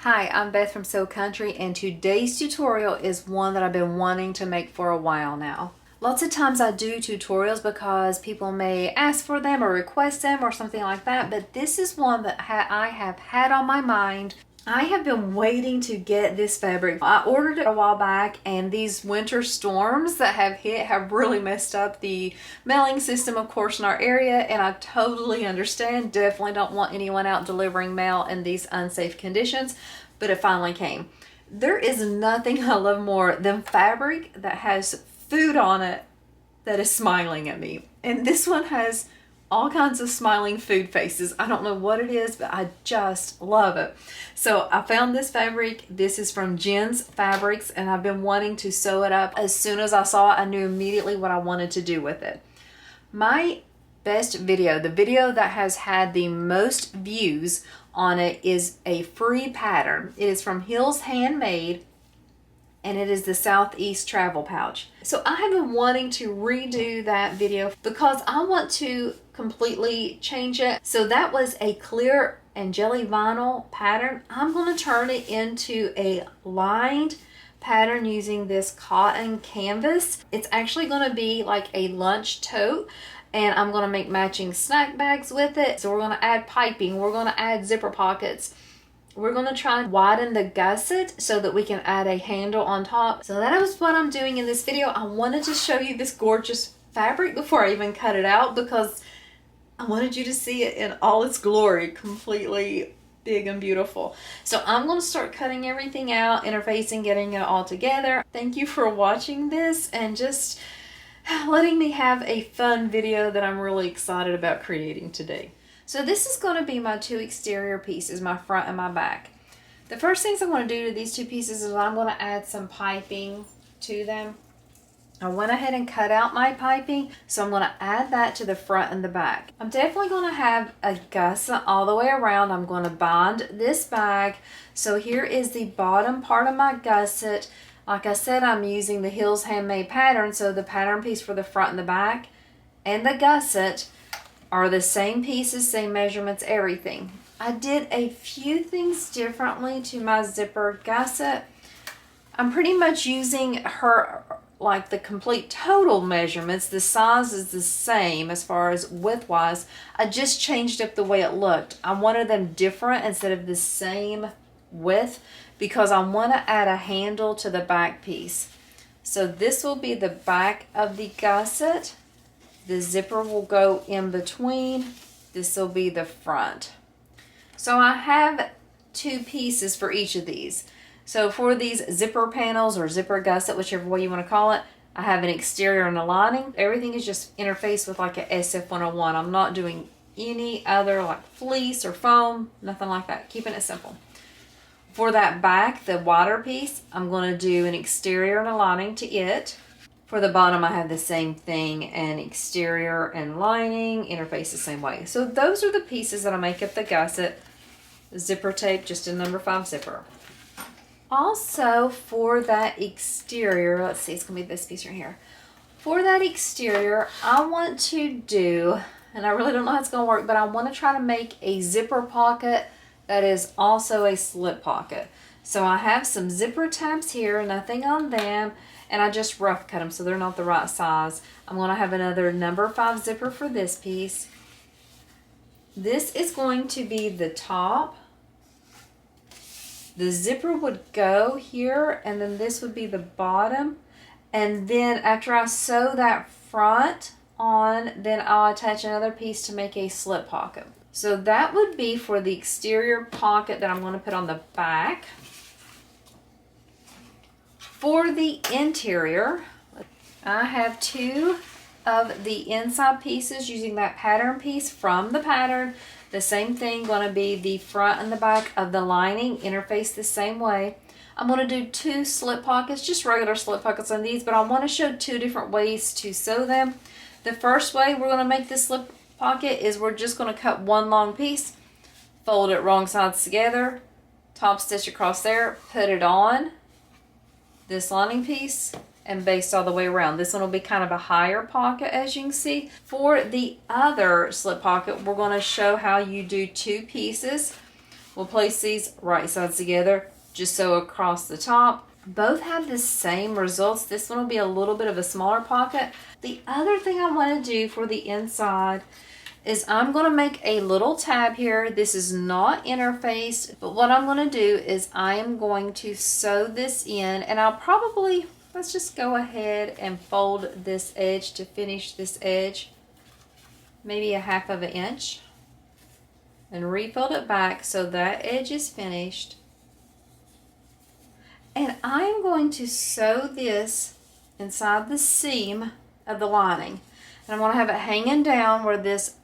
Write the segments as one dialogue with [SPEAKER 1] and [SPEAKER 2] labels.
[SPEAKER 1] Hi, I'm Beth from Sew Country, and today's tutorial is one that I've been wanting to make for a while now. Lots of times I do tutorials because people may ask for them or request them or something like that, but this is one that I have had on my mind. I have been waiting to get this fabric. I ordered it a while back, and these winter storms that have hit have really messed up the mailing system, of course, in our area, and I totally understand. Definitely don't want anyone out delivering mail in these unsafe conditions, but it finally came. There is nothing I love more than fabric that has food on it that is smiling at me. And this one has all kinds of smiling food faces. I don't know what it is, but I just love it. So I found this fabric. This is from Jen's Fabrics, and I've been wanting to sew it up. As soon as I saw it, I knew immediately what I wanted to do with it. My best video, the video that has had the most views on it, is a free pattern. It is from Hills Handmade, and it is the Southeast Travel Pouch. So I have been wanting to redo that video because I want to completely change it. So that was a clear and jelly vinyl pattern. I'm going to turn it into a lined pattern using this cotton canvas. It's actually going to be like a lunch tote, and I'm going to make matching snack bags with it. So we're going to add piping, we're going to add zipper pockets. We're going to try and widen the gusset so that we can add a handle on top. So that is what I'm doing in this video. I wanted to show you this gorgeous fabric before I even cut it out because I wanted you to see it in all its glory, completely big and beautiful. So I'm going to start cutting everything out, interfacing, getting it all together. Thank you for watching this and just letting me have a fun video that I'm really excited about creating today. So this is going to be my two exterior pieces, my front and my back. The first things I'm going to do to these two pieces is I'm going to add some piping to them. I went ahead and cut out my piping, so I'm going to add that to the front and the back. I'm definitely going to have a gusset all the way around. I'm going to bind this bag. So here is the bottom part of my gusset. Like I said, I'm using the Hills Handmade pattern, so the pattern piece for the front and the back and the gusset are the same pieces, same measurements, everything. I did a few things differently to my zipper gusset. I'm pretty much using her, like the complete total measurements. The size is the same as far as width-wise. I just changed up the way it looked. I wanted them different instead of the same width because I want to add a handle to the back piece. So this will be the back of the gusset. The zipper will go in between. This will be the front. So I have two pieces for each of these. So for these zipper panels or zipper gusset, whichever way you want to call it, I have an exterior and a lining. Everything is just interfaced with like a SF101. I'm not doing any other like fleece or foam, nothing like that. Keeping it simple. For that back, the wider piece, I'm going to do an exterior and a lining to it. For the bottom, I have the same thing, an exterior and lining, interface the same way. So those are the pieces that I make up the gusset. Zipper tape, just a number 5 zipper. Also, for that exterior, let's see, it's going to be this piece right here. For that exterior, I want to do, and I really don't know how it's going to work, but I want to try to make a zipper pocket that is also a slip pocket. So I have some zipper tabs here, nothing on them. And I just rough cut them so they're not the right size. I'm going to have another number 5 zipper for this piece. This is going to be the top. The zipper would go here, and then this would be the bottom. And then after I sew that front on, then I'll attach another piece to make a slip pocket. So that would be for the exterior pocket that I'm going to put on the back. For the interior, I have 2 of the inside pieces using that pattern piece from the pattern. The same thing, going to be the front and the back of the lining, interface the same way. I'm going to do 2 slip pockets, just regular slip pockets on these, but I want to show 2 different ways to sew them. The first way we're going to make this slip pocket is we're just going to cut one long piece, fold it wrong sides together, top stitch across there, put it on this lining piece, and baste all the way around. This one will be kind of a higher pocket, as you can see. For the other slip pocket, we're going to show how you do 2 pieces. We'll place these right sides together, just so across the top. Both have the same results. This one will be a little bit of a smaller pocket. The other thing I want to do for the inside is I'm going to make a little tab here. This is not interfaced, but what I'm going to do is I am going to sew this in, and I'll probably, let's just go ahead and fold this edge to finish this edge, maybe a 1/2 of an inch, and refold it back so that edge is finished. And I'm going to sew this inside the seam of the lining, and I'm going to have it hanging down where this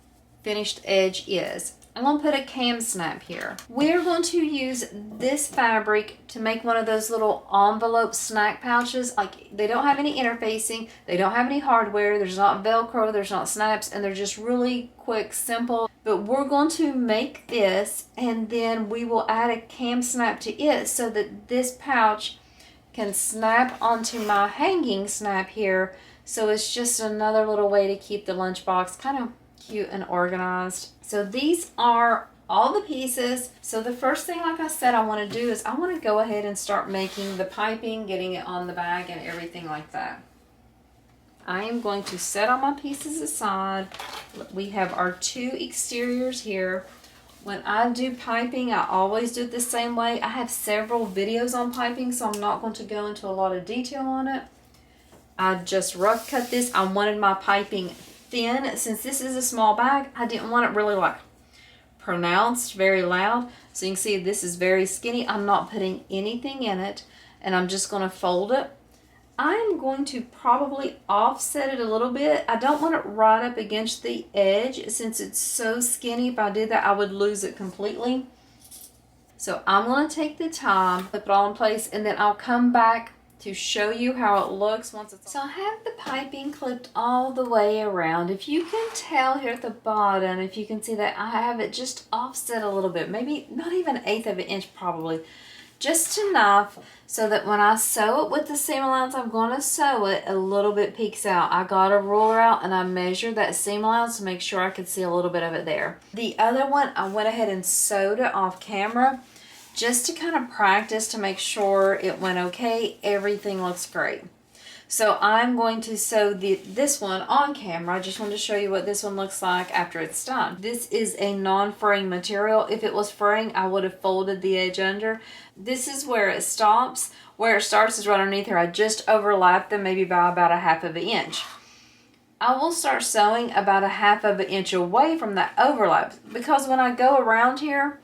[SPEAKER 1] finished edge is. I'm going to put a cam snap here. We're going to use this fabric to make one of those little envelope snack pouches. Like, they don't have any interfacing, they don't have any hardware, there's not Velcro, there's not snaps, and they're just really quick, simple. But we're going to make this, and then we will add a cam snap to it so that this pouch can snap onto my hanging snap here. So it's just another little way to keep the lunchbox kind of cute and organized. So these are all the pieces. So the first thing, like I said, I want to do is I want to go ahead and start making the piping, getting it on the bag and everything like that. I am going to set all my pieces aside. We have our 2 exteriors here. When I do piping, I always do it the same way. I have several videos on piping, so I'm not going to go into a lot of detail on it. I just rough cut this. I wanted my piping thin. Since this is a small bag, I didn't want it really like pronounced, very loud. So you can see this is very skinny. I'm not putting anything in it, and I'm just going to fold it. I'm going to probably offset it a little bit. I don't want it right up against the edge since it's so skinny. If I did that, I would lose it completely. So I'm going to take the time, put it all in place, and then I'll come back to show you how it looks once it's... So I have the piping clipped all the way around. If you can tell here at the bottom, if you can see that I have it just offset a little bit, maybe not even 1/8 of an inch probably, just enough so that when I sew it with the seam allowance I'm going to sew it, a little bit peeks out. I got a ruler out and I measured that seam allowance to make sure I could see a little bit of it there. The other one, I went ahead and sewed it off camera, just to kind of practice to make sure it went okay. Everything looks great. So I'm going to sew this one on camera. I just wanted to show you what this one looks like after it's done. This is a non-fraying material. If it was fraying, I would have folded the edge under. This is where it stops. Where it starts is right underneath here. I just overlapped them maybe by about a 1/2 of an inch. I will start sewing about a 1/2 of an inch away from that overlap, because when I go around here,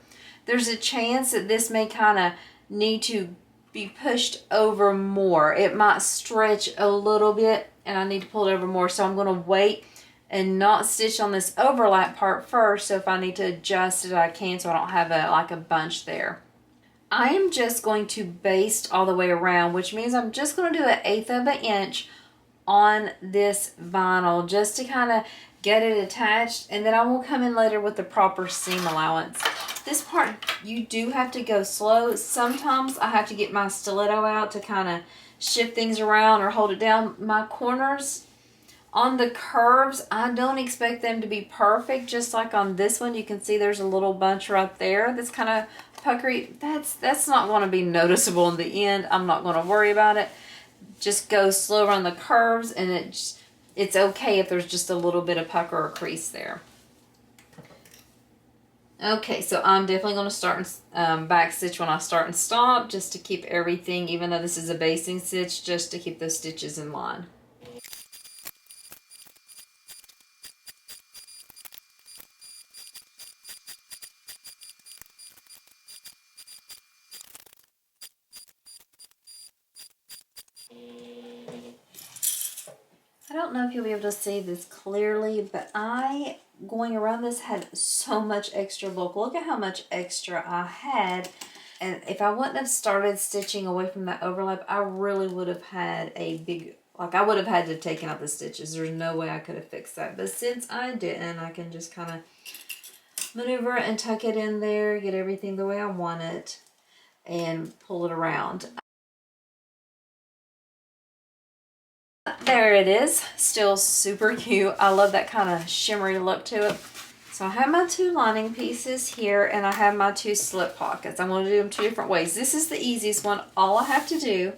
[SPEAKER 1] there's a chance that this may kind of need to be pushed over more. It might stretch a little bit and I need to pull it over more. So I'm going to wait and not stitch on this overlap part first. So if I need to adjust it, I can, so I don't have like a bunch there. I am just going to baste all the way around, which means I'm just going to do an 1/8 of an inch on this vinyl just to kind of get it attached, and then I will come in later with the proper seam allowance. This part, you do have to go slow. Sometimes I have to get my stiletto out to kind of shift things around or hold it down. My corners on the curves, I don't expect them to be perfect. Just like on this one, you can see there's a little bunch right there that's kind of puckery. That's not going to be noticeable in the end. I'm not going to worry about it. Just go slow around the curves, and it's okay if there's just a little bit of pucker or crease there. Okay, so I'm definitely going to start and back stitch when I start and stop, just to keep everything, even though this is a basting stitch, just to keep those stitches in line. I don't know if you'll be able to see this clearly, but going around this had so much extra bulk. Look at how much extra I had. And if I wouldn't have started stitching away from that overlap, I really would have had a big, like I would have had to have taken out the stitches. There's no way I could have fixed that. But since I didn't, I can just kind of maneuver it and tuck it in there, get everything the way I want it, and pull it around. There it is, still super cute. I love that kind of shimmery look to it. So I have my 2 lining pieces here, and I have my 2 slip pockets. I'm going to do them 2 different ways. This is the easiest one. All I have to do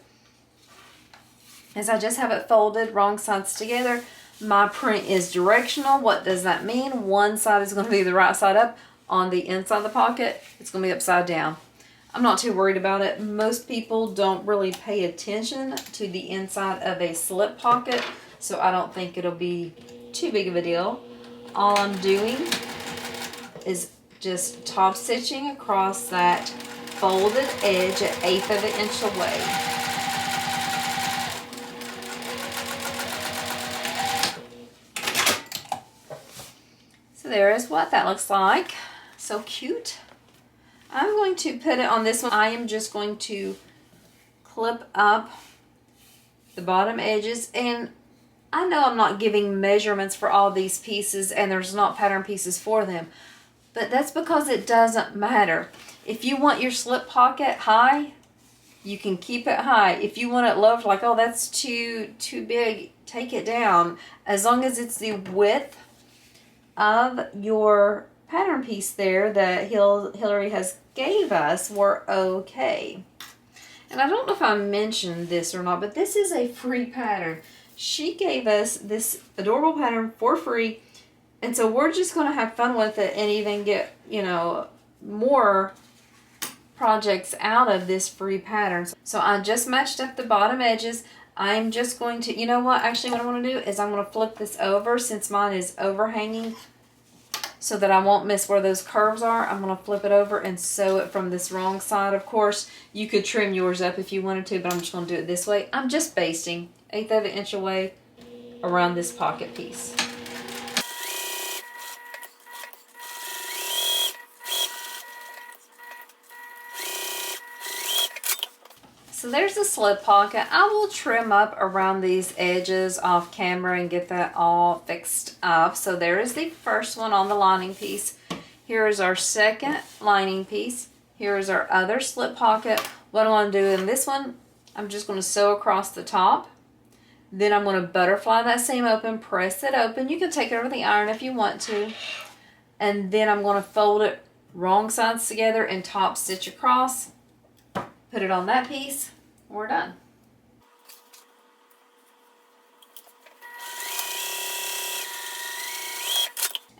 [SPEAKER 1] is I just have it folded wrong sides together. My print is directional. What does that mean? One side is going to be the right side up. On the inside of the pocket, it's going to be upside down. I'm not too worried about it. Most people don't really pay attention to the inside of a slip pocket, so I don't think it'll be too big of a deal. All I'm doing is just top stitching across that folded edge at 1/8 of an inch away. So there is what that looks like. So cute. I'm going to put it on this one. I am just going to clip up the bottom edges, and I know I'm not giving measurements for all these pieces and there's not pattern pieces for them, but that's because it doesn't matter. If you want your slip pocket high, you can keep it high. If you want it low, like, oh, that's too big, take it down. As long as it's the width of your pattern piece there that Hillary has gave us, we're okay. And I don't know if I mentioned this or not, but this is a free pattern. She gave us this adorable pattern for free, and so we're just going to have fun with it and even get, you know, more projects out of this free pattern. So I just matched up the bottom edges. I'm just going to, you know what, actually what I want to do is I'm going to flip this over since mine is overhanging so that I won't miss where those curves are. I'm going to flip it over and sew it from this wrong side. Of course, you could trim yours up if you wanted to, but I'm just going to do it this way. I'm just basting 1/8 of an inch away around this pocket piece. So there's the slip pocket. I will trim up around these edges off camera and get that all fixed up. So there is the first one on the lining piece. Here is our second lining piece. Here is our other slip pocket. What I want to do in this one, I'm just going to sew across the top. Then I'm going to butterfly that seam open, press it open. You can take it over the iron if you want to. And then I'm going to fold it wrong sides together and top stitch across. Put it on that piece. We're done.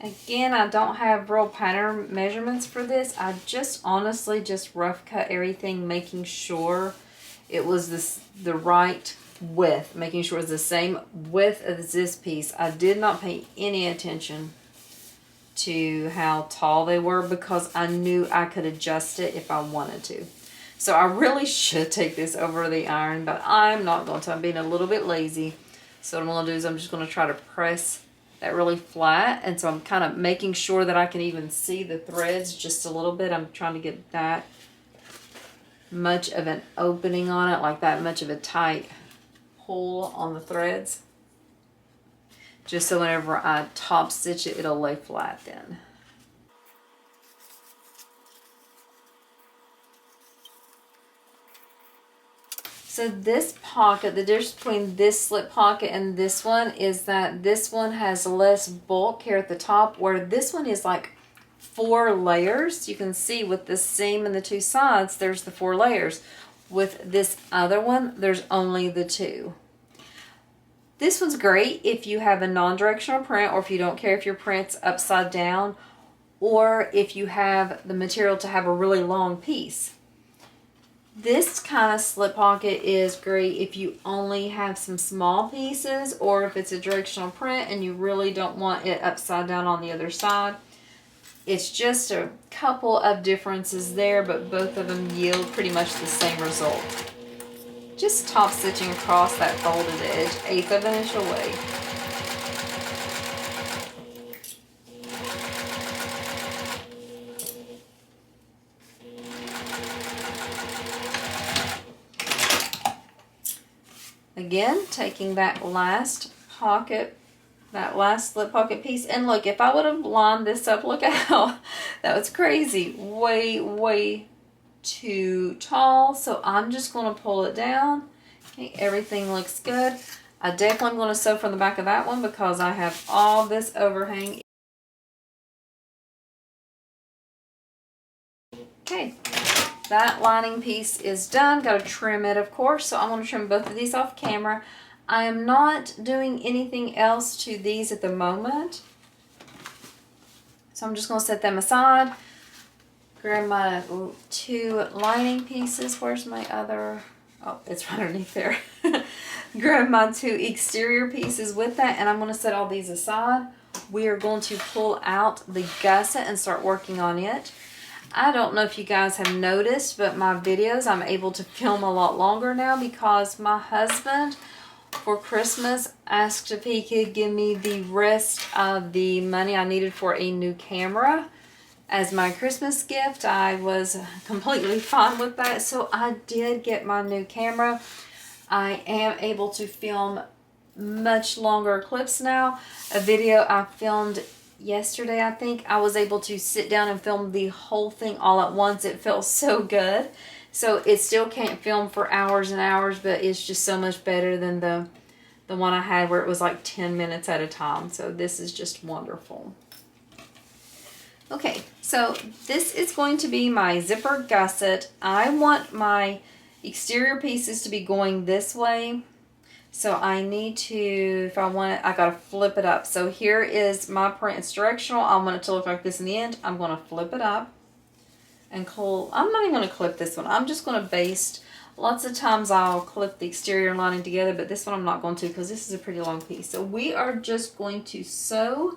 [SPEAKER 1] Again, I don't have real pattern measurements for this. I just honestly just rough cut everything, making sure it was the right width, making sure it's the same width as this piece. I did not pay any attention to how tall they were because I knew I could adjust it if I wanted to. So I really should take this over the iron, but I'm not going to. I'm being a little bit lazy. So what I'm going to do is I'm just going to try to press that really flat. And so I'm kind of making sure that I can even see the threads just a little bit. I'm trying to get that much of an opening on it, like that much of a tight pull on the threads. Just so whenever I top stitch it, it'll lay flat then. So this pocket, the difference between this slip pocket and this one is that this one has less bulk here at the top, where this one is like 4 layers. You can see with the seam and the 2 sides, there's the 4 layers. With this other one, there's only the 2. This one's great if you have a non-directional print, or if you don't care if your print's upside down, or if you have the material to have a really long piece. This kind of slip pocket is great if you only have some small pieces, or if it's a directional print and you really don't want it upside down on the other side. It's just a couple of differences there, but both of them yield pretty much the same result. Just top stitching across that folded edge, 1/8 of an inch away. Again, taking that last pocket, that last slip pocket piece, and look, if I would have lined this up, look out, that was crazy, way too tall. So I'm just going to pull it down. Okay, everything looks good. I definitely am going to sew from the back of that one because I have all this overhang that lining piece is done. Got to trim it, of course, so I'm going to trim both of these off camera. I am not doing anything else to these at the moment, so I'm just going to set them aside. Grab my 2 lining pieces. Where's my other? Oh, it's right underneath there. Grab my 2 exterior pieces with that, and I'm going to set all these aside. We are going to pull out the gusset and start working on it. I don't know if you guys have noticed, but my videos, I'm able to film a lot longer now because my husband, for Christmas, asked if he could give me the rest of the money I needed for a new camera as my Christmas gift. I was completely fine with that, so I did get my new camera. I am able to film much longer clips now. A video I filmed yesterday, I think, I was able to sit down and film the whole thing all at once. It felt so good. So it still can't film for hours and hours, but it's just so much better than the one I had where it was like 10 minutes at a time. So this is just wonderful. Okay, so this is going to be my zipper gusset. I want my exterior pieces to be going this way. So I need to, if I want it, I gotta flip it up. So here is my print. It's directional. I want it to look like this in the end. I'm gonna flip it up and I'm not even gonna clip this one. I'm just gonna baste. Lots of times I'll clip the exterior lining together, but this one I'm not going to because this is a pretty long piece. So we are just going to sew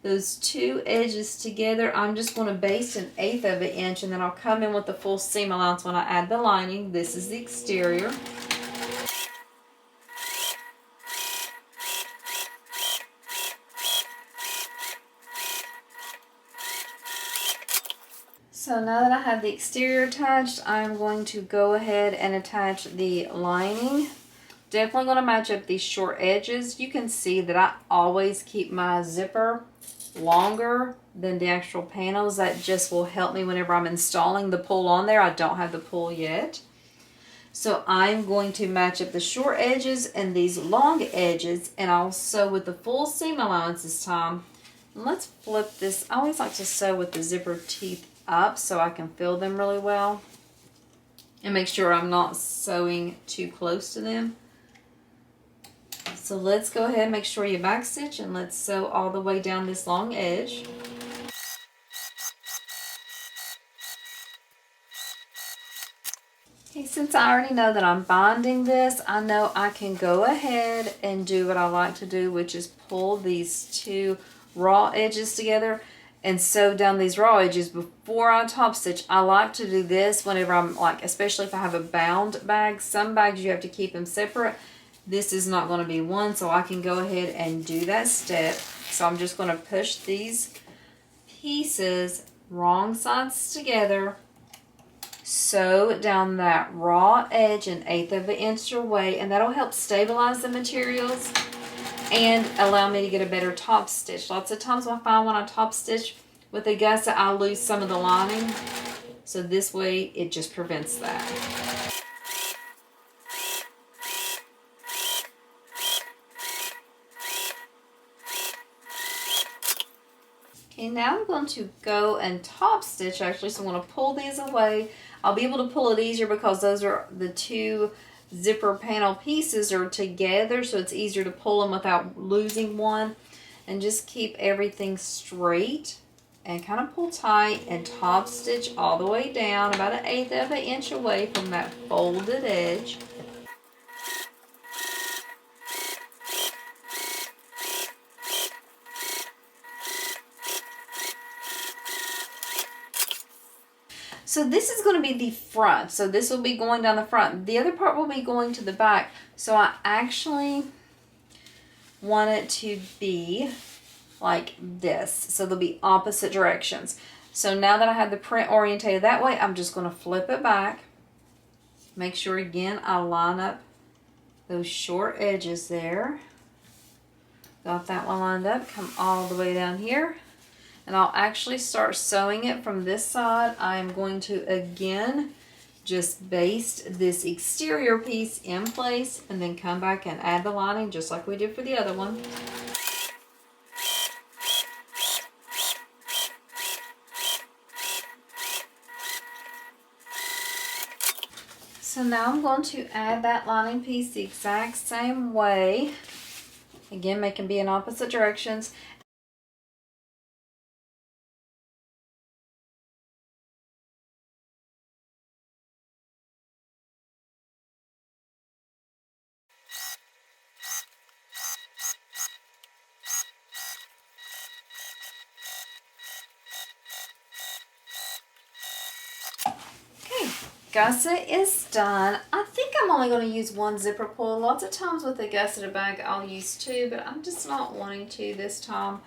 [SPEAKER 1] those 2 edges together. I'm just going to baste 1/8 of an inch, and then I'll come in with the full seam allowance when I add the lining. This is the exterior. So now that I have the exterior attached, I'm going to go ahead and attach the lining. Definitely going to match up these short edges. You can see that I always keep my zipper longer than the actual panels. That just will help me whenever I'm installing the pull on there. I don't have the pull yet. So I'm going to match up the short edges and these long edges, and I'll sew with the full seam allowance this time. And let's flip this. I always like to sew with the zipper teeth up so I can feel them really well and make sure I'm not sewing too close to them. So let's go ahead and make sure you back stitch, and let's sew all the way down this long edge. Okay, since I already know that I'm binding this, I know I can go ahead and do what I like to do, which is pull these 2 raw edges together and sew down these raw edges before I top stitch. I like to do this whenever I'm like, especially if I have a bound bag. Some bags you have to keep them separate. This is not going to be one, so I can go ahead and do that step. So I'm just going to push these pieces wrong sides together, sew down that raw edge 1/8 of an inch away, and that'll help stabilize the materials and allow me to get a better top stitch. Lots of times I find when I top stitch with a gusset, I lose some of the lining. So this way, it just prevents that. Okay, now I'm going to go and top stitch actually, so I'm going to pull these away. I'll be able to pull it easier because those are the 2 zipper panel pieces are together, so it's easier to pull them without losing one. And just keep everything straight and kind of pull tight and top stitch all the way down about 1/8 of an inch away from that folded edge. So this is going to be the front. So this will be going down the front. The other part will be going to the back. So I actually want it to be like this. So they'll be opposite directions. So now that I have the print orientated that way, I'm just going to flip it back. Make sure again I line up those short edges there. Got that one lined up. Come all the way down here. And I'll actually start sewing it from this side. I'm going to again just baste this exterior piece in place and then come back and add the lining just like we did for the other one. So now I'm going to add that lining piece the exact same way. Again, they can be in opposite directions. Okay, gusset is done. I think I'm only going to use one zipper pull. Lots of times with a gusseted bag I'll use two, but I'm just not wanting to this time.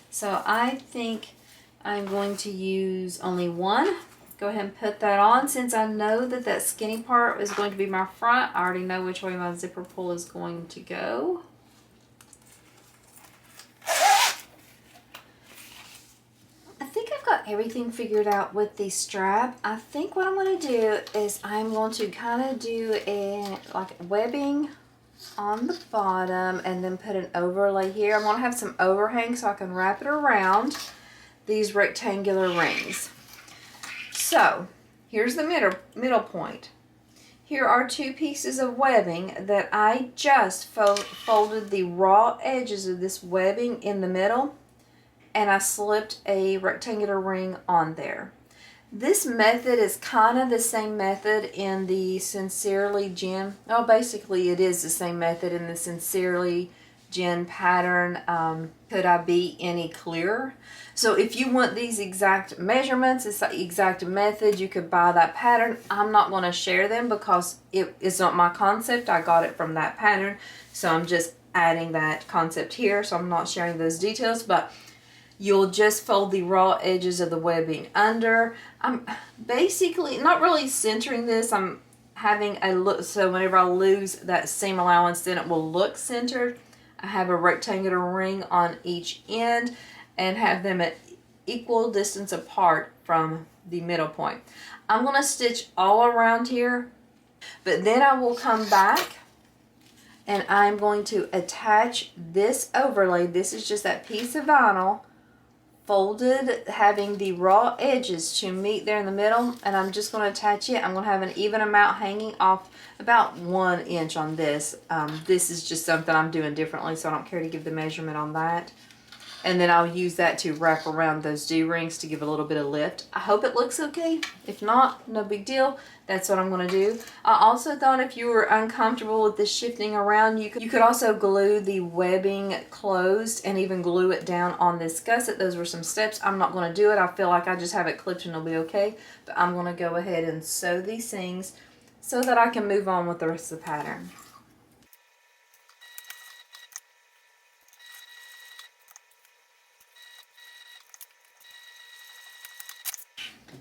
[SPEAKER 1] So I think I'm going to use only one. Go ahead and put that on. Since I know that that skinny part is going to be my front, I already know which way my zipper pull is going to go. I think I've got everything figured out with the strap. I think what I'm going to do is I'm going to kind of do a like webbing on the bottom and then put an overlay here. I'm going to have some overhang so I can wrap it around these rectangular rings. So here's the middle point. Here are two pieces of webbing that I just folded the raw edges of this webbing in the middle, and I slipped a rectangular ring on there. This method is kind of the same method in the Sincerely Jen. Oh, basically it is the same method in the Sincerely Jen pattern. Could I be any clearer? So if you want these exact measurements, it's the exact method, you could buy that pattern. I'm not going to share them because it's not my concept. I got it from that pattern. So I'm just adding that concept here. So I'm not sharing those details, but you'll just fold the raw edges of the webbing under. I'm basically not really centering this. I'm having a look, so whenever I lose that seam allowance, then it will look centered. I have a rectangular ring on each end and have them at equal distance apart from the middle point. I'm going to stitch all around here, but then I will come back and I'm going to attach this overlay. This is just that piece of vinyl folded, having the raw edges to meet there in the middle, and I'm just going to attach it. I'm going to have an even amount hanging off about 1 inch on this. This is just something I'm doing differently, so I don't care to give the measurement on that. And then I'll use that to wrap around those D-rings to give a little bit of lift. I hope it looks okay. If not, no big deal. That's what I'm going to do. I also thought if you were uncomfortable with this shifting around, you could also glue the webbing closed and even glue it down on this gusset. Those were some steps. I'm not going to do it. I feel like I just have it clipped and it'll be okay. But I'm going to go ahead and sew these things so that I can move on with the rest of the pattern.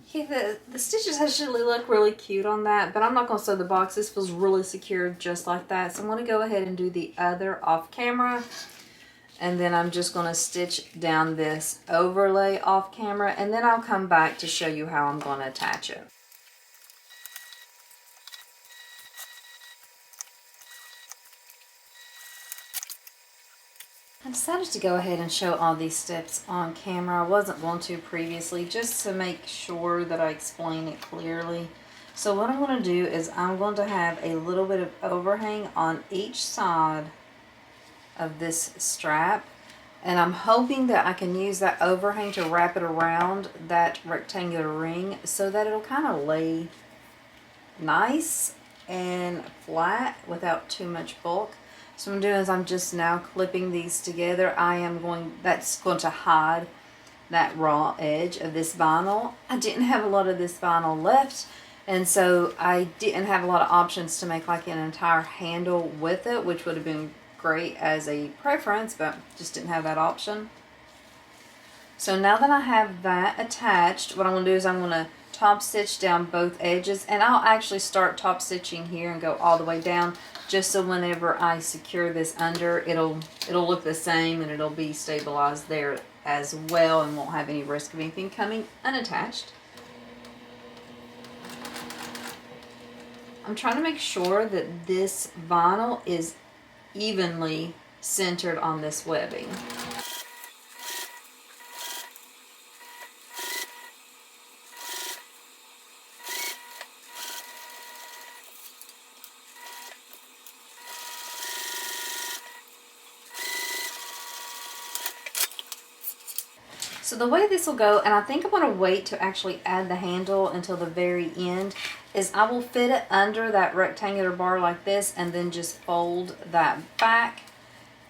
[SPEAKER 1] Okay, the stitches actually look really cute on that, but I'm not going to sew the box. This feels really secure just like that. So I'm going to go ahead and do the other off camera. And then I'm just going to stitch down this overlay off camera. And then I'll come back to show you how I'm going to attach it. I decided to go ahead and show all these steps on camera. I wasn't going to previously, just to make sure that I explain it clearly. So what I'm going to do is I'm going to have a little bit of overhang on each side of this strap. And I'm hoping that I can use that overhang to wrap it around that rectangular ring so that it'll kind of lay nice and flat without too much bulk. So what I'm doing is I'm just now clipping these together. That's going to hide that raw edge of this vinyl. I didn't have a lot of this vinyl left, and so I didn't have a lot of options to make like an entire handle with it, which would have been great as a preference, but just didn't have that option. So now that I have that attached, what I'm going to do is I'm going to top stitch down both edges, and I'll actually start top stitching here and go all the way down, just so whenever I secure this under, it'll look the same and it'll be stabilized there as well and won't have any risk of anything coming unattached. I'm trying to make sure that this vinyl is evenly centered on this webbing. So the way this will go, and I think I'm going to wait to actually add the handle until the very end, is I will fit it under that rectangular bar like this and then just fold that back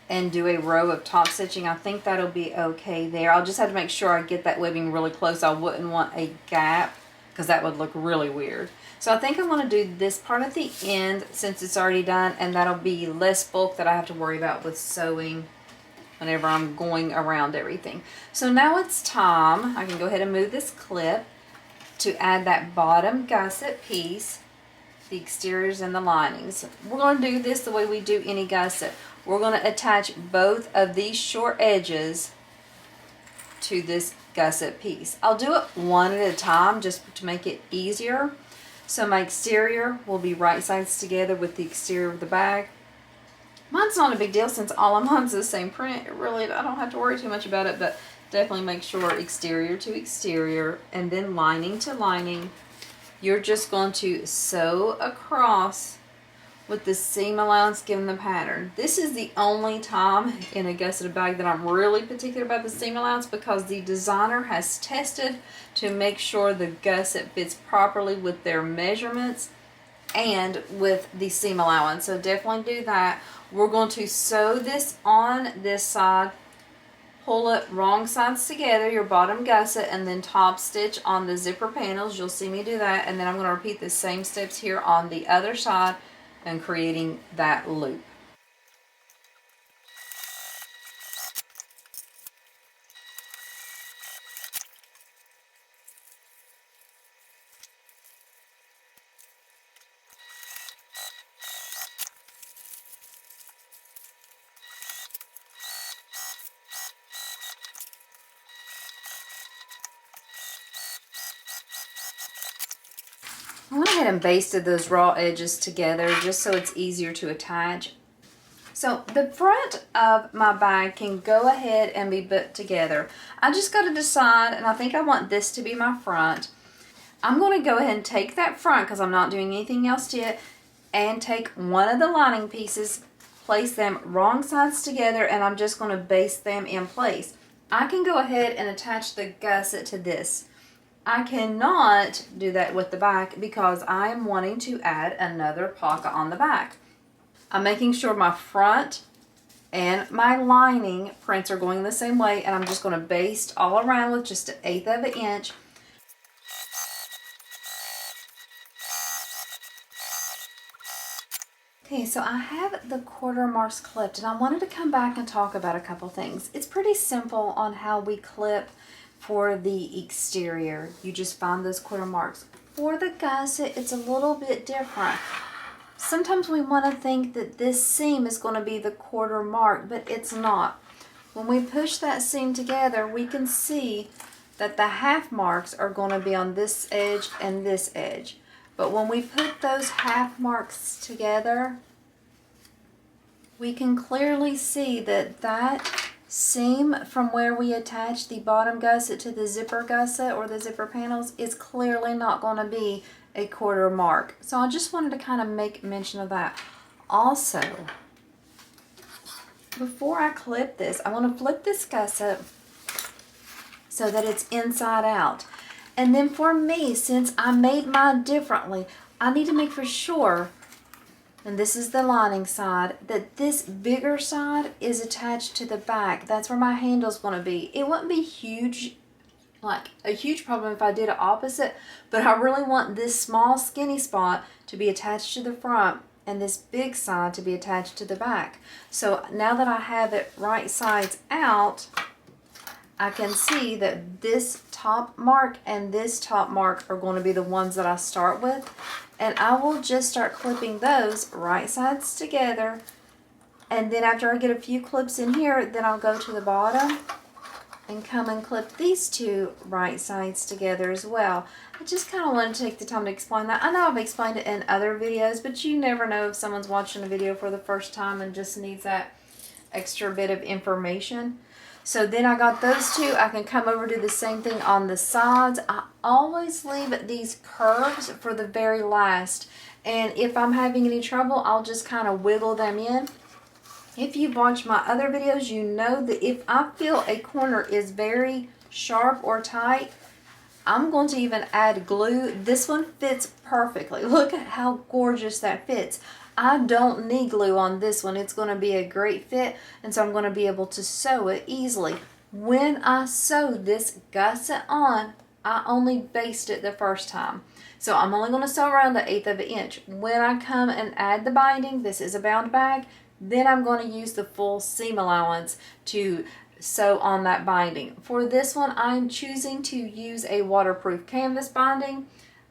[SPEAKER 1] and do a row of top stitching. I think that'll be okay there. I'll just have to make sure I get that webbing really close. I wouldn't want a gap because that would look really weird. So I think I'm going to do this part at the end since it's already done, and that'll be less bulk that I have to worry about with sewing whenever I'm going around everything. So now it's time, I can go ahead and move this clip to add that bottom gusset piece, the exteriors and the linings. We're going to do this the way we do any gusset. We're going to attach both of these short edges to this gusset piece. I'll do it one at a time just to make it easier. So my exterior will be right sides together with the exterior of the bag. Mine's not a big deal since all of mine's the same print. Really, I don't have to worry too much about it, but definitely make sure exterior to exterior and then lining to lining. You're just going to sew across with the seam allowance given the pattern. This is the only time in a gusseted bag that I'm really particular about the seam allowance, because the designer has tested to make sure the gusset fits properly with their measurements and with the seam allowance. So definitely do that. We're going to sew this on this side, pull it wrong sides together, your bottom gusset, and then top stitch on the zipper panels. You'll see me do that, and then I'm going to repeat the same steps here on the other side and creating that loop. I went ahead and basted those raw edges together just so it's easier to attach. So the front of my bag can go ahead and be put together. I just got to decide, and I think I want this to be my front. I'm going to go ahead and take that front, because I'm not doing anything else to it, and take one of the lining pieces, place them wrong sides together, and I'm just going to baste them in place. I can go ahead and attach the gusset to this. I cannot do that with the back because I am wanting to add another pocket on the back. I'm making sure my front and my lining prints are going the same way, and I'm just going to baste all around with just 1/8 of an inch. Okay, so I have the quarter marks clipped, and I wanted to come back and talk about a couple things. It's pretty simple on how we clip for the exterior. You just find those quarter marks. For the gusset, it's a little bit different. Sometimes we want to think that this seam is going to be the quarter mark, but it's not. When we push that seam together, we can see that the half marks are going to be on this edge and this edge. But when we put those half marks together, we can clearly see that that seam from where we attach the bottom gusset to the zipper gusset or the zipper panels is clearly not going to be a quarter mark. So I just wanted to kind of make mention of that. Also, before I clip this, I want to flip this gusset so that it's inside out. And then for me, since I made mine differently, I need to make for sure, and this is the lining side, that this bigger side is attached to the back. That's where my handle's going to be. It wouldn't be huge, like a huge problem if I did it opposite, but I really want this small skinny spot to be attached to the front and this big side to be attached to the back. So now that I have it right sides out, I can see that this top mark and this top mark are going to be the ones that I start with, and I will just start clipping those right sides together, and then after I get a few clips in here, then I'll go to the bottom and come and clip these two right sides together as well. I just kind of want to take the time to explain that. I know I've explained it in other videos, but you never know if someone's watching a video for the first time and just needs that extra bit of information. So then I got those two. I can come over do the same thing on the sides. I always leave these curves for the very last. And if I'm having any trouble, I'll just kind of wiggle them in. If you've watched my other videos, you know that if I feel a corner is very sharp or tight, I'm going to even add glue. This one fits perfectly. Look at how gorgeous that fits. I don't need glue on this one. It's going to be a great fit, and so I'm going to be able to sew it easily. When I sew this gusset on, I only baste it the first time. So I'm only going to sew around the 1/8 of an inch. When I come and add the binding, this is a bound bag, then I'm going to use the full seam allowance to sew on that binding. For this one, I'm choosing to use a waterproof canvas binding.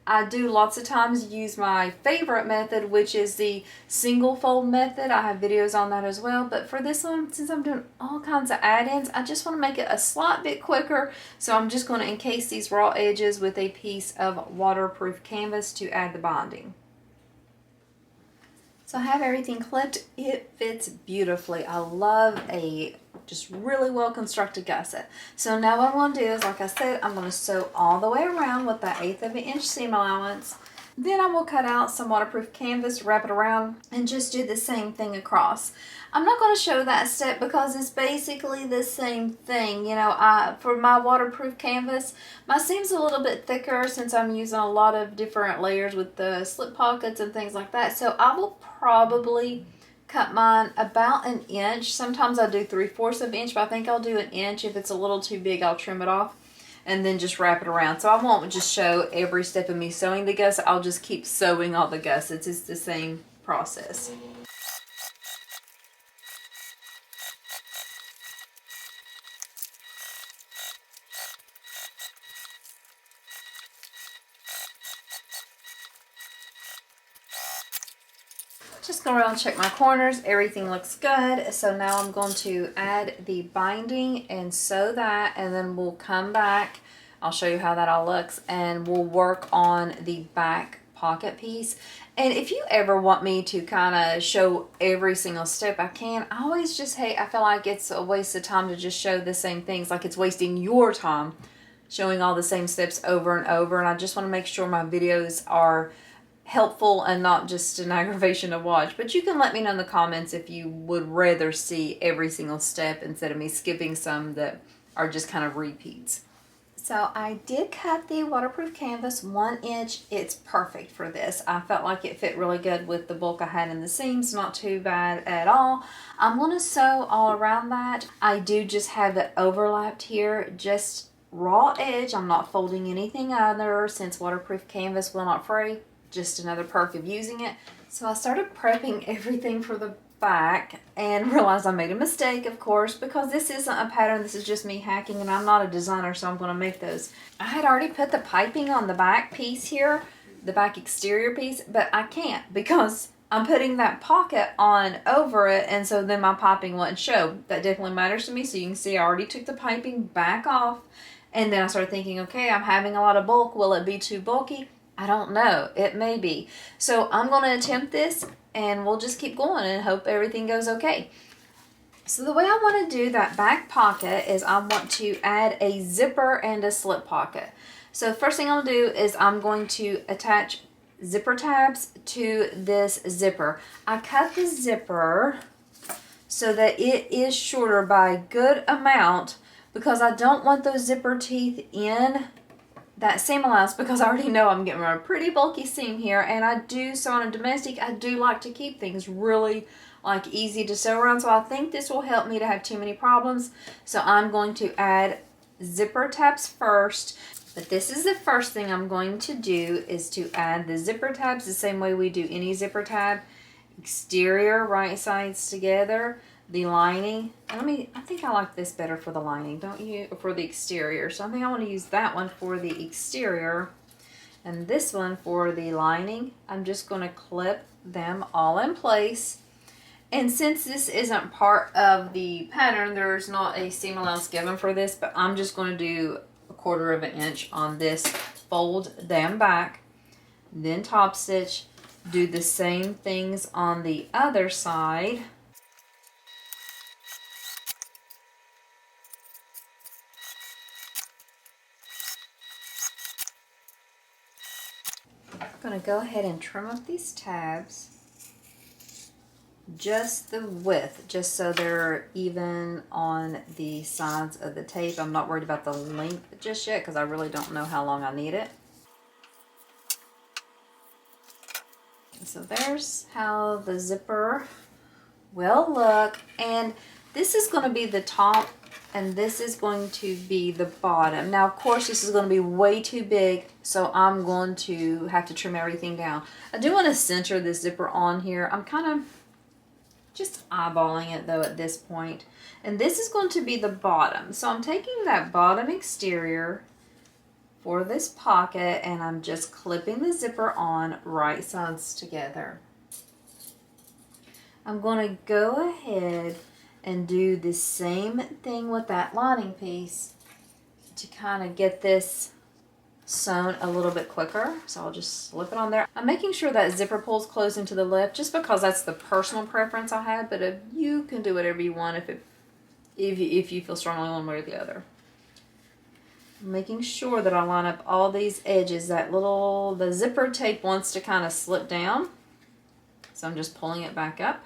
[SPEAKER 1] I do lots of times use my favorite method, which is the single fold method. I have videos on that as well. But for this one, since I'm doing all kinds of add-ins, I just want to make it a slight bit quicker. So I'm just going to encase these raw edges with a piece of waterproof canvas to add the binding. So I have everything clipped. It fits beautifully. I love a just really well constructed gusset. So now what I'm going to do is, like I said, I'm going to sew all the way around with that 1/8 of an inch seam allowance. Then I will cut out some waterproof canvas, wrap it around, and just do the same thing across. I'm not going to show that step because it's basically the same thing. You know, for my waterproof canvas, my seam's a little bit thicker since I'm using a lot of different layers with the slip pockets and things like that. So I will probably cut mine about 1 inch. Sometimes I do 3/4 of an inch, but I think I'll do 1 inch. If it's a little too big, I'll trim it off and then just wrap it around. So I won't just show every step of me sewing the gusset. I'll just keep sewing all the gussets. It's the same process. Just go around and check my corners. Everything looks good. So now I'm going to add the binding and sew that, and then we'll come back. I'll show you how that all looks, and we'll work on the back pocket piece. And if you ever want me to kind of show every single step, I can. I always just hate, I feel like it's a waste of time to just show the same things, like it's wasting your time showing all the same steps over and over. And I just want to make sure my videos are helpful and not just an aggravation to watch. But you can let me know in the comments if you would rather see every single step instead of me skipping some that are just kind of repeats. So I did cut the waterproof canvas 1 inch. It's perfect for this. I felt like it fit really good with the bulk I had in the seams. Not too bad at all. I'm going to sew all around that. I do just have it overlapped here, just raw edge. I'm not folding anything other since waterproof canvas will not fray. Just another perk of using it. So I started prepping everything for the back and realized I made a mistake, of course, because this isn't a pattern. This is just me hacking, and I'm not a designer, so I'm going to make those. I had already put the piping on the back piece here, the back exterior piece, but I can't because I'm putting that pocket on over it, and so then my piping wouldn't show. That definitely matters to me. So you can see I already took the piping back off, and then I started thinking, okay, I'm having a lot of bulk. Will it be too bulky? I don't know. It may be. So I'm going to attempt this, and we'll just keep going and hope everything goes okay. So the way I want to do that back pocket is I want to add a zipper and a slip pocket. So first thing I'll do is I'm going to attach zipper tabs to this zipper. I cut the zipper so that it is shorter by a good amount because I don't want those zipper teeth in that seam allowance, because I already know I'm getting a pretty bulky seam here, and I do, so on a domestic, I do like to keep things really like easy to sew around. So I think this will help me to have too many problems. So I'm going to add zipper tabs first, but this is the first thing I'm going to do is to add the zipper tabs the same way we do any zipper tab. Exterior right sides together, the lining, and I think I like this better for the lining, don't you? For the exterior. So I think I want to use that one for the exterior and this one for the lining. I'm just going to clip them all in place. And since this isn't part of the pattern, there's not a seam allowance given for this, but I'm just going to do 1/4 of an inch on this, fold them back, then top stitch, do the same things on the other side. I'm going to go ahead and trim up these tabs. just the width, just so they're even on the sides of the tape. I'm not worried about the length just yet because I really don't know how long I need it. So there's how the zipper will look, and this is going to be the top and this is going to be the bottom. Now of course this is going to be way too big, so I'm going to have to trim everything down. I do want to center this zipper on here. I'm kind of just eyeballing it though at this point. And this is going to be the bottom. So I'm taking that bottom exterior for this pocket and I'm just clipping the zipper on right sides together. I'm going to go ahead and do the same thing with that lining piece to kind of get this sewn a little bit quicker. So I'll just slip it on there. I'm making sure that zipper pulls close into the lip just because that's the personal preference I have, but if you can do whatever you want if you feel strongly one way or the other. I'm making sure that I line up all these edges. The zipper tape wants to kind of slip down, so I'm just pulling it back up.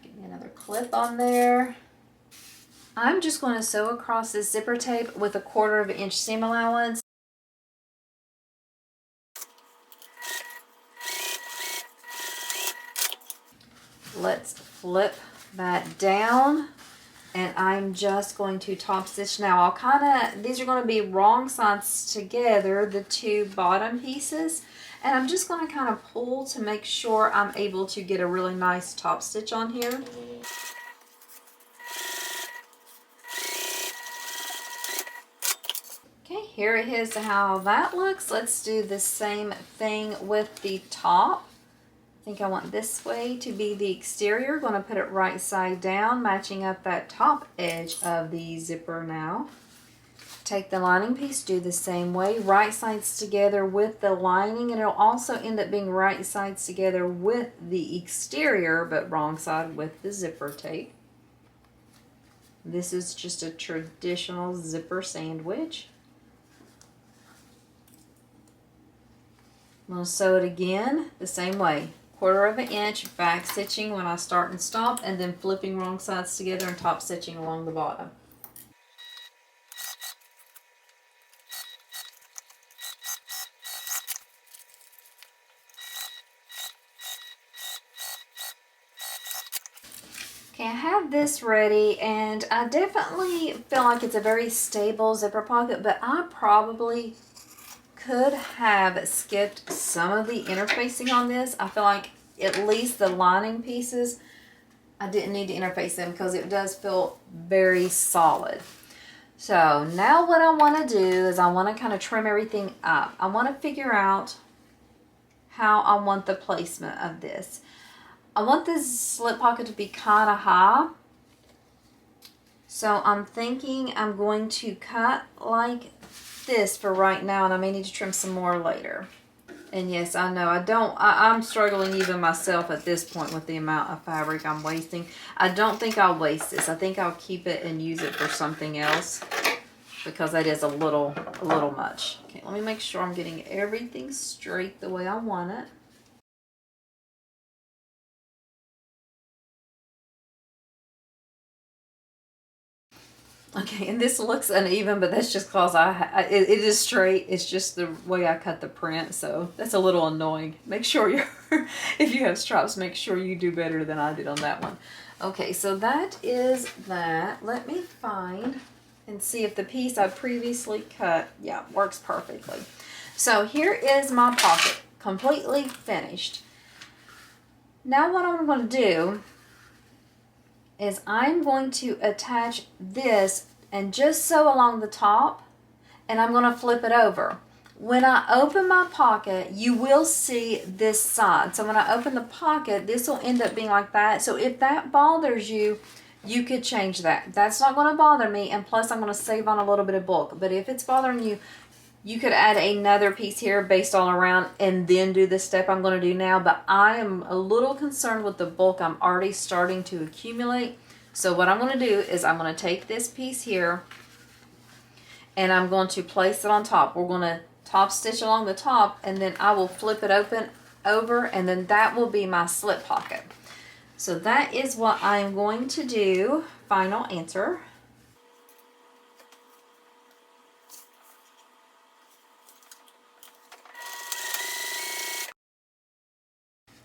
[SPEAKER 1] Give me another clip on there. I'm just going to sew across this zipper tape with a 1/4 inch seam allowance. Let's flip that down and I'm just going to top stitch now. These are going to be wrong sides together, the two bottom pieces, and I'm just going to kind of pull to make sure I'm able to get a really nice top stitch on here. Okay, here it is how that looks. Let's do the same thing with the top. I think I want this way to be the exterior. Going to put it right side down, matching up that top edge of the zipper now. Take the lining piece, do the same way, right sides together with the lining, and it'll also end up being right sides together with the exterior, but wrong side with the zipper tape. This is just a traditional zipper sandwich. I'm going to sew it again the same way. 1/4 inch back stitching when I start and stop, and then flipping wrong sides together and top stitching along the bottom. Okay, I have this ready, and I definitely feel like it's a very stable zipper pocket, but I probably could have skipped some of the interfacing on this. I feel like at least the lining pieces, I didn't need to interface them because it does feel very solid. So now what I want to do is I want to kind of trim everything up. I want to figure out how I want the placement of this. I want this slip pocket to be kind of high. So I'm thinking I'm going to cut like this for right now, and I may need to trim some more later. And yes, I know I'm struggling even myself at this point with the amount of fabric I'm wasting. I don't think I'll waste this. I think I'll keep it and use it for something else because that is a little much. Okay, let me make sure I'm getting everything straight the way I want it. Okay, and this looks uneven, but that's just because it is straight. It's just the way I cut the print, so that's a little annoying. Make sure if you have stripes, make sure you do better than I did on that one. Okay, so that is that. Let me find and see if the piece I previously cut, yeah, works perfectly. So here is my pocket, completely finished. Now what I'm going to do is I'm going to attach this and just sew along the top, and I'm going to flip it over. When I open my pocket, you will see this side. So when I open the pocket, this will end up being like that. So if that bothers you, you could change that. That's not going to bother me, and plus I'm going to save on a little bit of bulk. But if it's bothering you, you could add another piece here based all around and then do the step I'm going to do now. But I am a little concerned with the bulk I'm already starting to accumulate. So what I'm going to do is I'm going to take this piece here and I'm going to place it on top. We're going to top stitch along the top, and then I will flip it open over, and then that will be my slip pocket. So that is what I'm going to do. Final answer.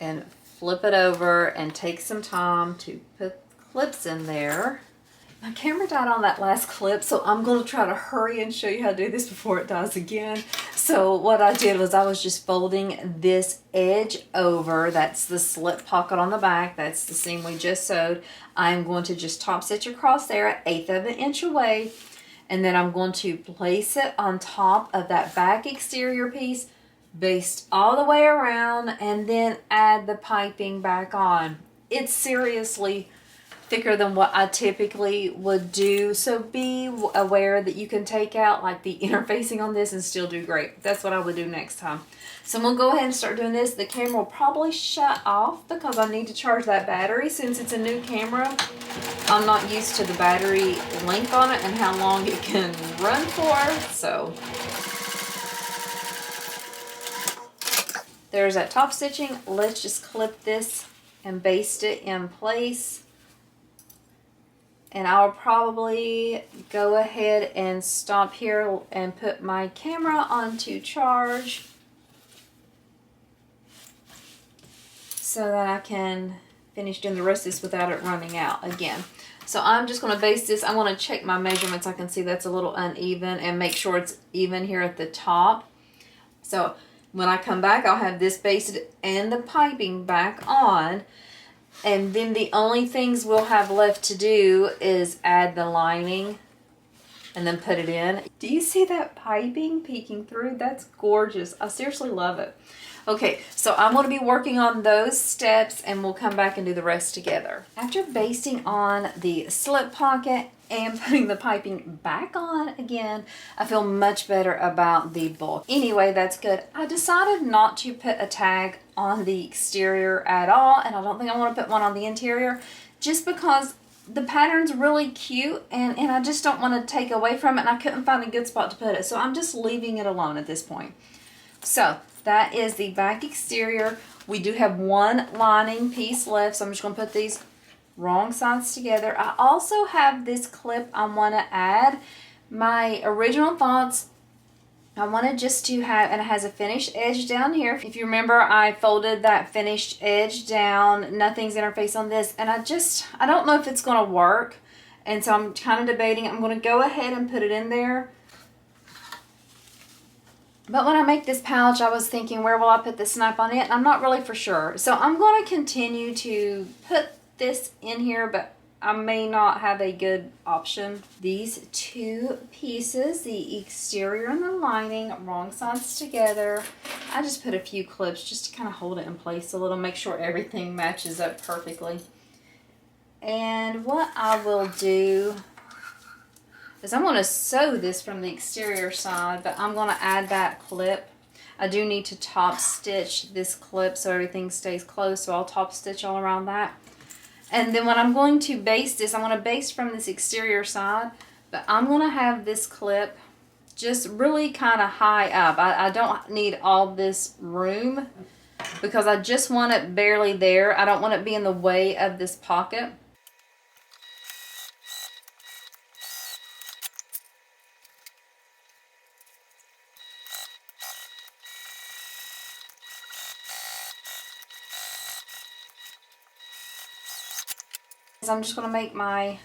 [SPEAKER 1] And flip it over and take some time to put clips in there. My camera died on that last clip, so I'm going to try to hurry and show you how to do this before it dies again. So what I did was I was just folding this edge over. That's the slip pocket on the back. That's the seam we just sewed. I'm going to just top stitch across there at 1/8 of an inch away. And then I'm going to place it on top of that back exterior piece, baste all the way around, and then add the piping back on. It's seriously thicker than what I typically would do, so be aware that you can take out like the interfacing on this and still do great. That's what I would do next time. So I'm gonna go ahead and start doing this. The camera will probably shut off because I need to charge that battery since it's a new camera. I'm not used to the battery length on it and how long it can run for, so there's that top stitching. Let's just clip this and baste it in place. And I'll probably go ahead and stop here and put my camera onto charge so that I can finish doing the rest of this without it running out again. So I'm just going to baste this. I'm going to check my measurements. I can see that's a little uneven and make sure it's even here at the top. So when I come back, I'll have this basted and the piping back on. And then the only things we'll have left to do is add the lining and then put it in. Do you see that piping peeking through? That's gorgeous. I seriously love it. Okay, so I'm going to be working on those steps and we'll come back and do the rest together. After basting on the slip pocket and putting the piping back on again, I feel much better about the bulk. Anyway, that's good. I decided not to put a tag on the exterior at all, and I don't think I want to put one on the interior just because the pattern's really cute and I just don't want to take away from it, and I couldn't find a good spot to put it, so I'm just leaving it alone at this point. So that is the back exterior. We do have one lining piece left, so I'm just going to put these wrong sides together. I also have this clip I want to add. My original thoughts, I wanted just to have, and it has a finished edge down here. If you remember, I folded that finished edge down. Nothing's interfaced on this, and I don't know if it's going to work, and so I'm kind of debating. I'm going to go ahead and put it in there. But when I make this pouch, I was thinking, where will I put the snap on it? And I'm not really for sure. So I'm going to continue to put this in here, but I may not have a good option. These two pieces, the exterior and the lining, wrong sides together. I just put a few clips just to kind of hold it in place a little, make sure everything matches up perfectly. And what I will do is I'm going to sew this from the exterior side, but I'm going to add that clip. I do need to top stitch this clip so everything stays closed, so I'll top stitch all around that. And then when I'm going to baste this, I'm going to baste from this exterior side, but I'm going to have this clip just really kind of high up. I don't need all this room because I just want it barely there. I don't want it be in the way of this pocket. I'm just going to make my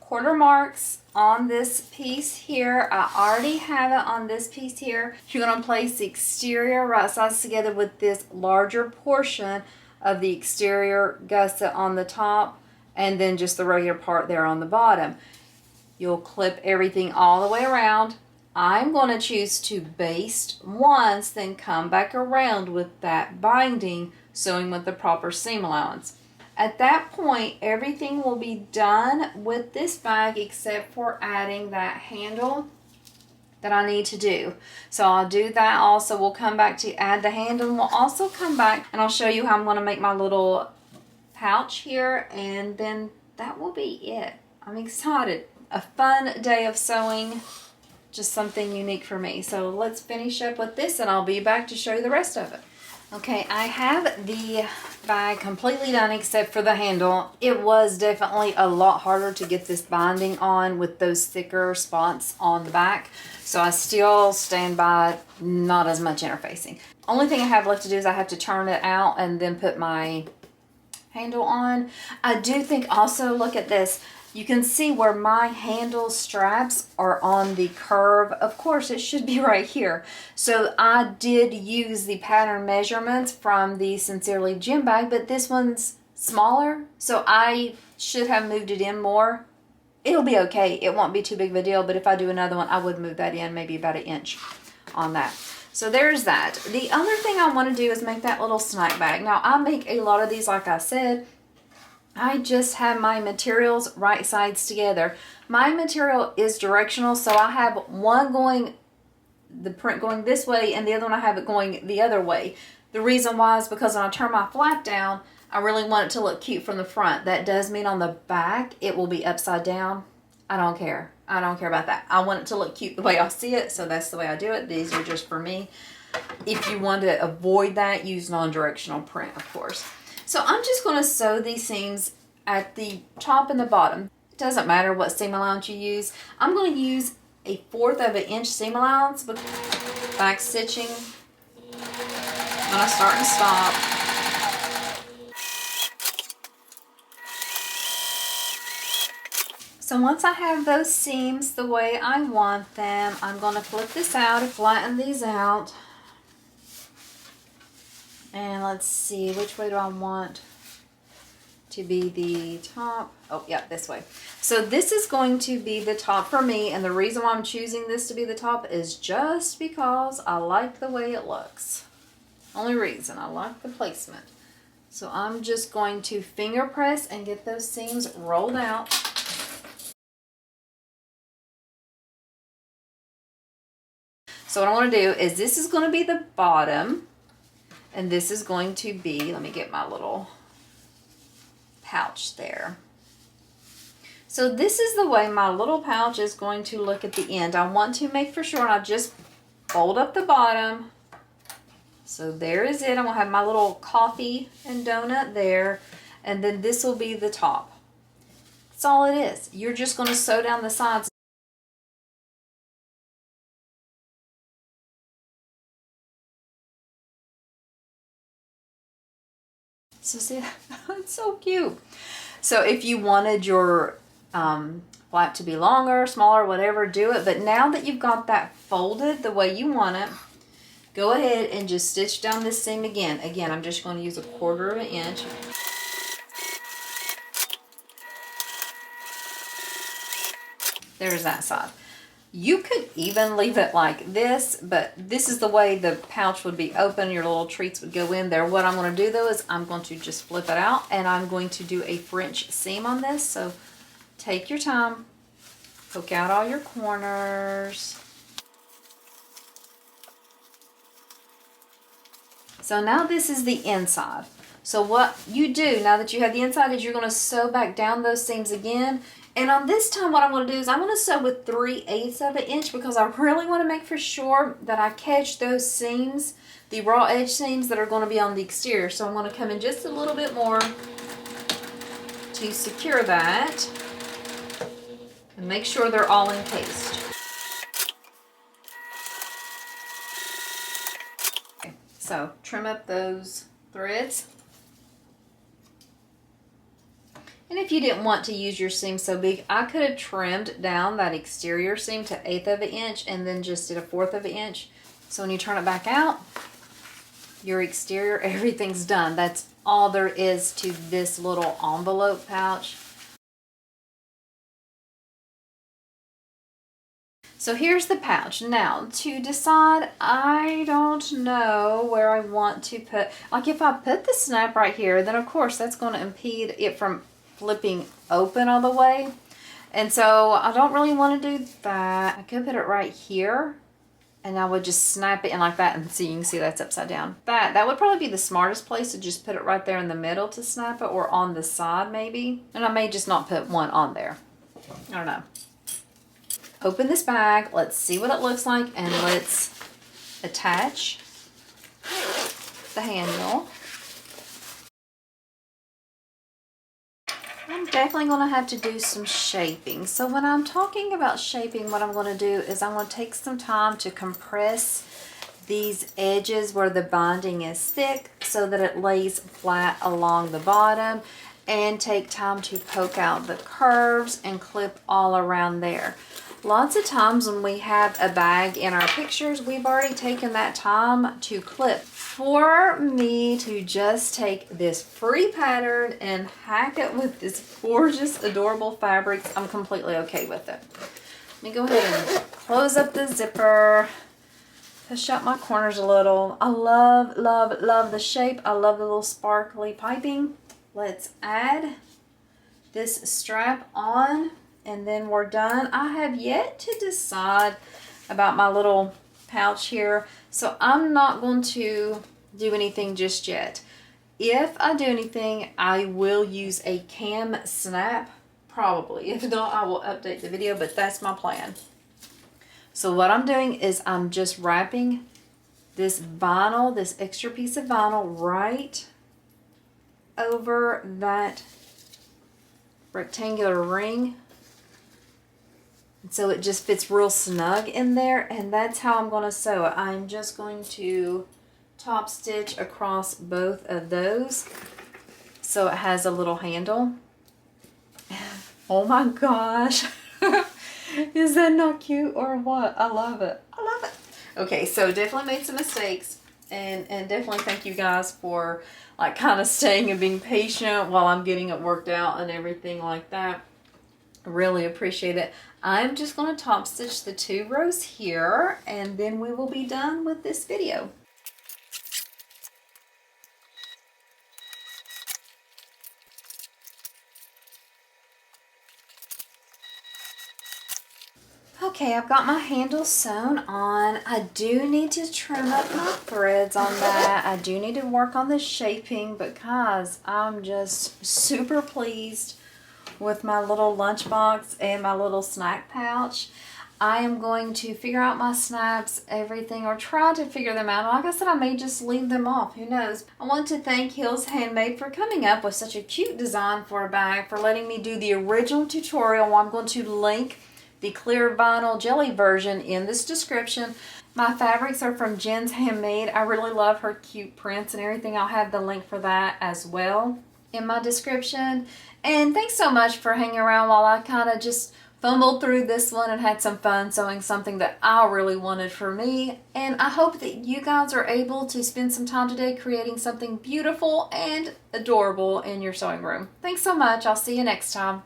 [SPEAKER 1] quarter marks on this piece here. I already have it on this piece here. You're going to place the exterior right sides together with this larger portion of the exterior gusset on the top, and then just the regular part there on the bottom. You'll clip everything all the way around. I'm going to choose to baste once, then come back around with that binding, sewing with the proper seam allowance. At that point, everything will be done with this bag except for adding that handle that I need to do. So I'll do that also. We'll come back to add the handle. We'll also come back and I'll show you how I'm going to make my little pouch here, and then that will be it. I'm excited. A fun day of sewing, just something unique for me. So let's finish up with this and I'll be back to show you the rest of it. Okay, I have the bag completely done except for the handle. It was definitely a lot harder to get this binding on with those thicker spots on the back. So I still stand by not as much interfacing. Only thing I have left to do is I have to turn it out and then put my handle on. I do think also, look at this. You can see where my handle straps are on the curve. Of course, it should be right here. So I did use the pattern measurements from the Sincerely gym bag, but this one's smaller, so I should have moved it in more. It'll be okay. It won't be too big of a deal, but if I do another one, I would move that in maybe about 1 inch on that. So there's that. The other thing I want to do is make that little snack bag. Now, I make a lot of these, like I said. I just have my materials right sides together. My material is directional, so I have one going, the print going this way, and the other one I have it going the other way. The reason why is because when I turn my flap down, I really want it to look cute from the front. That does mean on the back it will be upside down. I don't care. I don't care about that. I want it to look cute the way I see it, so that's the way I do it. These are just for me. If you want to avoid that, use non-directional print, of course. So I'm just going to sew these seams at the top and the bottom. It doesn't matter what seam allowance you use. I'm going to use 1/4 inch seam allowance, but back stitching. I'm going to start and stop. So once I have those seams the way I want them, I'm going to flip this out and flatten these out. And let's see, which way do I want to be the top? Oh, yeah, this way. So this is going to be the top for me, and the reason why I'm choosing this to be the top is just because I like the way it looks. Only reason, I like the placement. So I'm just going to finger press and get those seams rolled out. So what I want to do is, this is going to be the bottom, and this is going to be, let me get my little pouch there. So this is the way my little pouch is going to look at the end. I want to make for sure, and I just fold up the bottom. So there is it. I'm going to have my little coffee and donut there, and then this will be the top. That's all it is. You're just going to sew down the sides. So see, it's so cute. So if you wanted your flap to be longer, smaller, whatever, do it. But now that you've got that folded the way you want it, go ahead and just stitch down this seam again. Again, I'm just going to use 1/4 inch. There's that side. You could even leave it like this, but this is the way the pouch would be open. Your little treats would go in there. What I'm going to do though is I'm going to just flip it out, and I'm going to do a French seam on this. So take your time, poke out all your corners. So now this is the inside. So what you do now that you have the inside is you're going to sew back down those seams again. And on this time, what I'm going to do is I'm going to sew with 3/8 inch because I really want to make for sure that I catch those seams, the raw edge seams that are going to be on the exterior. So I'm going to come in just a little bit more to secure that and make sure they're all encased. Okay, so trim up those threads. And if you didn't want to use your seam so big, I could have trimmed down that exterior seam to 1/8 inch and then just did 1/4 inch. So when you turn it back out, your exterior, everything's done. That's all there is to this little envelope pouch. So here's the pouch. Now, to decide, I don't know where I want to put, like if I put the snap right here, then of course that's going to impede it from flipping open all the way. And so I don't really want to do that. I could put it right here, and I would just snap it in like that, and so you can see that's upside down. That would probably be the smartest place, to just put it right there in the middle to snap it, or on the side maybe. And I may just not put one on there. I don't know. Open this bag, let's see what it looks like, and let's attach. the handle. I'm definitely going to have to do some shaping. So when I'm talking about shaping, what I'm going to do is I'm going to take some time to compress these edges where the binding is thick so that it lays flat along the bottom, and take time to poke out the curves and clip all around there. Lots of times when we have a bag in our pictures, we've already taken that time to clip. For me to just take this free pattern and hack it with this gorgeous, adorable fabrics, I'm completely okay with it. Let me go ahead and close up the zipper, push out my corners a little. I love, love, love the shape. I love the little sparkly piping. Let's add this strap on, and then we're done. I have yet to decide about my little pouch here, so I'm not going to do anything just yet. If I do anything, I will use a cam snap, probably. If not, I will update the video, but that's my plan. So what I'm doing is I'm just wrapping this vinyl, this extra piece of vinyl, right over that rectangular ring. And so it just fits real snug in there, and that's how I'm going to sew it. I'm just going to top stitch across both of those so it has a little handle. Oh my gosh. Is that not cute or what? I love it. I love it. Okay, so definitely made some mistakes, and definitely thank you guys for like kind of staying and being patient while I'm getting it worked out and everything like that. Really appreciate it. I'm just going to top stitch the 2 rows here, and then we will be done with this video. Okay, I've got my handle sewn on. I do need to trim up my threads on that. I do need to work on the shaping, but guys, I'm just super pleased with my little lunchbox and my little snack pouch. I am going to figure out my snaps, everything, or try to figure them out. Like I said, I may just leave them off. Who knows? I want to thank Hills Handmade for coming up with such a cute design for a bag, for letting me do the original tutorial. I'm going to link the clear vinyl jelly version in this description. My fabrics are from Jen's Handmade. I really love her cute prints and everything. I'll have the link for that as well in my description. And thanks so much for hanging around while I kind of just fumbled through this one and had some fun sewing something that I really wanted for me. And I hope that you guys are able to spend some time today creating something beautiful and adorable in your sewing room. Thanks so much. I'll see you next time.